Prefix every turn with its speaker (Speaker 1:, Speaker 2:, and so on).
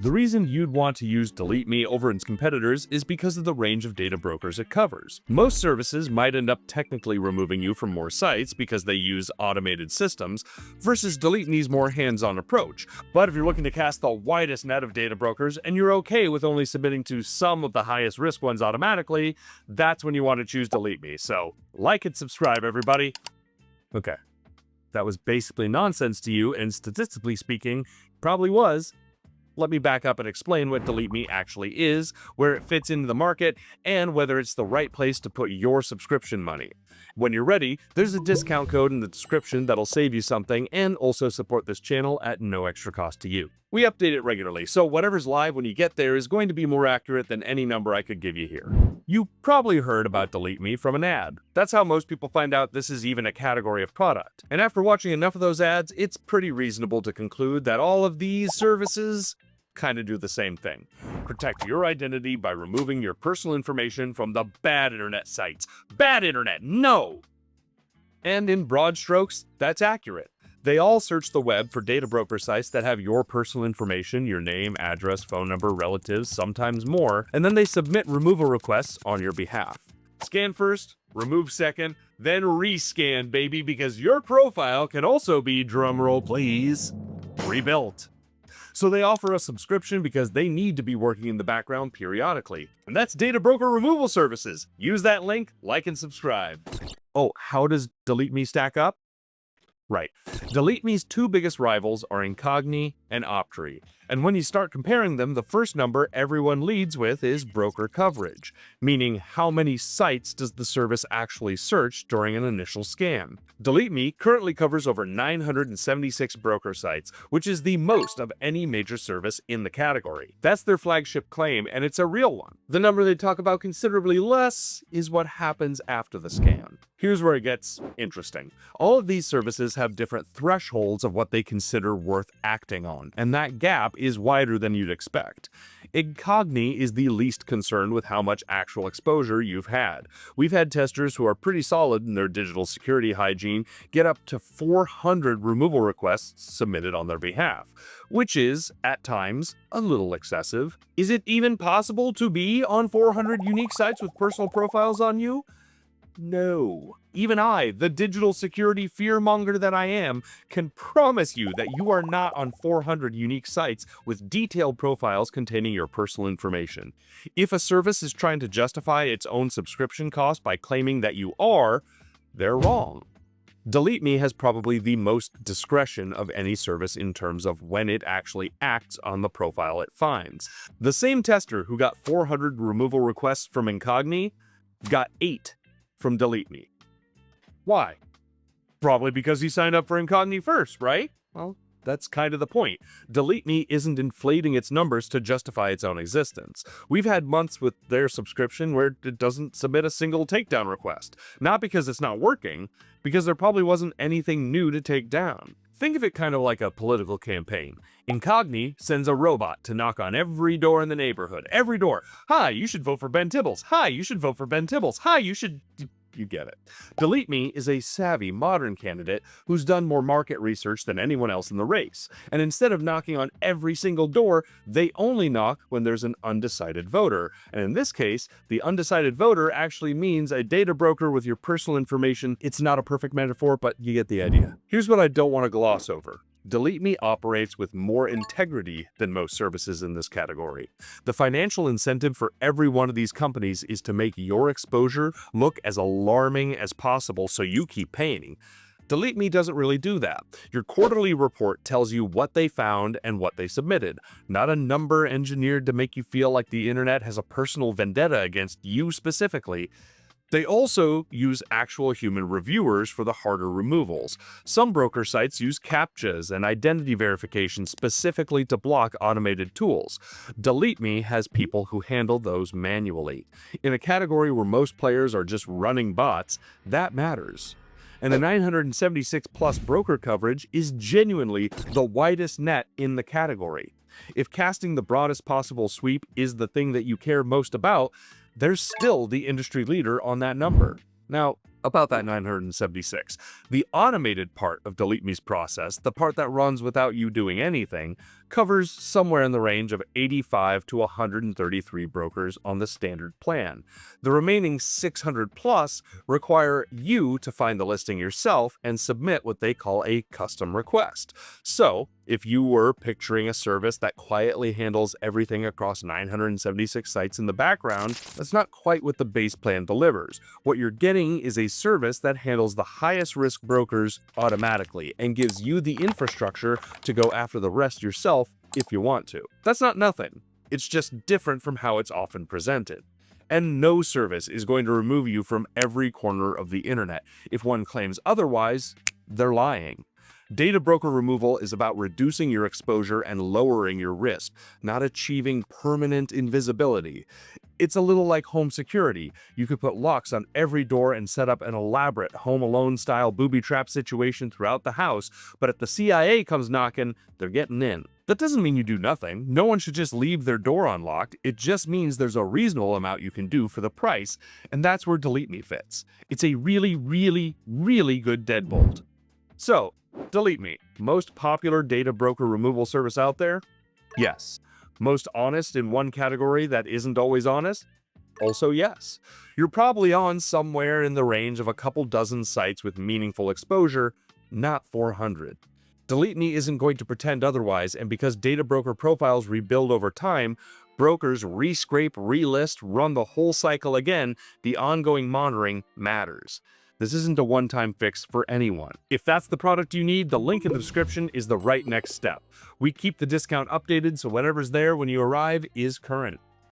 Speaker 1: The reason you'd want to use DeleteMe over its competitors is because of the range of data brokers it covers. Most services might end up technically removing you from more sites because they use automated systems, versus DeleteMe's more hands-on approach. But if you're looking to cast the widest net of data brokers and you're okay with only submitting to some of the highest risk ones automatically, that's when you want to choose DeleteMe. So, like and subscribe, everybody. Okay. That was basically nonsense to you, and statistically speaking, probably was. Let me back up and explain what DeleteMe actually is, where it fits into the market, and whether it's the right place to put your subscription money. When you're ready, there's a discount code in the description that'll save you something and also support this channel at no extra cost to you. We update it regularly, so whatever's live when you get there is going to be more accurate than any number I could give you here. You probably heard about DeleteMe from an ad. That's how most people find out this is even a category of product. And after watching enough of those ads, it's pretty reasonable to conclude that all of these services kind of do the same thing. Protect your identity by removing your personal information from the bad internet sites. Bad internet, no! And in broad strokes, that's accurate. They all search the web for data broker sites that have your personal information, your name, address, phone number, relatives, sometimes more, and then they submit removal requests on your behalf. Scan first, remove second, then rescan, baby, because your profile can also be, drumroll please, rebuilt. So they offer a subscription because they need to be working in the background periodically. And that's data broker removal services. Use that link, like and subscribe. Oh, how does DeleteMe stack up? Right. DeleteMe's two biggest rivals are Incogni and OptOut. And when you start comparing them, the first number everyone leads with is broker coverage, meaning how many sites does the service actually search during an initial scan. DeleteMe currently covers over 976 broker sites, which is the most of any major service in the category. That's their flagship claim, and it's a real one. The number they talk about considerably less is what happens after the scan. Here's where it gets interesting. All of these services have different thresholds of what they consider worth acting on, and that gap is wider than you'd expect. Incogni is the least concerned with how much actual exposure you've had. We've had testers who are pretty solid in their digital security hygiene get up to 400 removal requests submitted on their behalf, which is, at times, a little excessive. Is it even possible to be on 400 unique sites with personal profiles on you? No. Even I, the digital security fearmonger that I am, can promise you that you are not on 400 unique sites with detailed profiles containing your personal information. If a service is trying to justify its own subscription cost by claiming that you are, they're wrong. DeleteMe has probably the most discretion of any service in terms of when it actually acts on the profile it finds. The same tester who got 400 removal requests from Incogni got 8 from DeleteMe. Why? Probably because he signed up for Incogni first, right? Well, that's kind of the point. DeleteMe isn't inflating its numbers to justify its own existence. We've had months with their subscription where it doesn't submit a single takedown request. Not because it's not working, because there probably wasn't anything new to take down. Think of it kind of like a political campaign. Incogni sends a robot to knock on every door in the neighborhood. Every door. Hi, you should vote for Ben Tibbles. Hi, you should vote for Ben Tibbles. Hi, you should... You get it. DeleteMe is a savvy, modern candidate who's done more market research than anyone else in the race. And instead of knocking on every single door, they only knock when there's an undecided voter. And in this case, the undecided voter actually means a data broker with your personal information. It's not a perfect metaphor, but you get the idea. Here's what I don't want to gloss over. DeleteMe operates with more integrity than most services in this category. The financial incentive for every one of these companies is to make your exposure look as alarming as possible so you keep paying. DeleteMe doesn't really do that. Your quarterly report tells you what they found and what they submitted, not a number engineered to make you feel like the internet has a personal vendetta against you specifically. They also use actual human reviewers for the harder removals. Some broker sites use CAPTCHAs and identity verification specifically to block automated tools. DeleteMe has people who handle those manually. In a category where most players are just running bots, that matters. And the 976 plus broker coverage is genuinely the widest net in the category. If casting the broadest possible sweep is the thing that you care most about, there's still the industry leader on that number. Now, About that 976. The automated part of DeleteMe's process, the part that runs without you doing anything, covers somewhere in the range of 85 to 133 brokers on the standard plan. The remaining 600 plus require you to find the listing yourself and submit what they call a custom request. So, if you were picturing a service that quietly handles everything across 976 sites in the background, that's not quite what the base plan delivers. What you're getting is a service that handles the highest risk brokers automatically and gives you the infrastructure to go after the rest yourself if you want to. That's not nothing. It's just different from how it's often presented. And no service is going to remove you from every corner of the internet. If one claims otherwise, they're lying. Data broker removal is about reducing your exposure and lowering your risk, not achieving permanent invisibility. It's a little like home security. You could put locks on every door and set up an elaborate Home Alone-style booby trap situation throughout the house, but if the CIA comes knocking, they're getting in. That doesn't mean you do nothing. No one should just leave their door unlocked. It just means there's a reasonable amount you can do for the price, and that's where DeleteMe fits. It's a really, really, really good deadbolt. So, DeleteMe, most popular data broker removal service out there? Yes. Most honest in one category that isn't always honest? Also yes. You're probably on somewhere in the range of a couple dozen sites with meaningful exposure, not 400. DeleteMe isn't going to pretend otherwise, and because data broker profiles rebuild over time, brokers rescrape, relist, run the whole cycle again, the ongoing monitoring matters. This isn't a one-time fix for anyone. If that's the product you need, the link in the description is the right next step. We keep the discount updated so whatever's there when you arrive is current.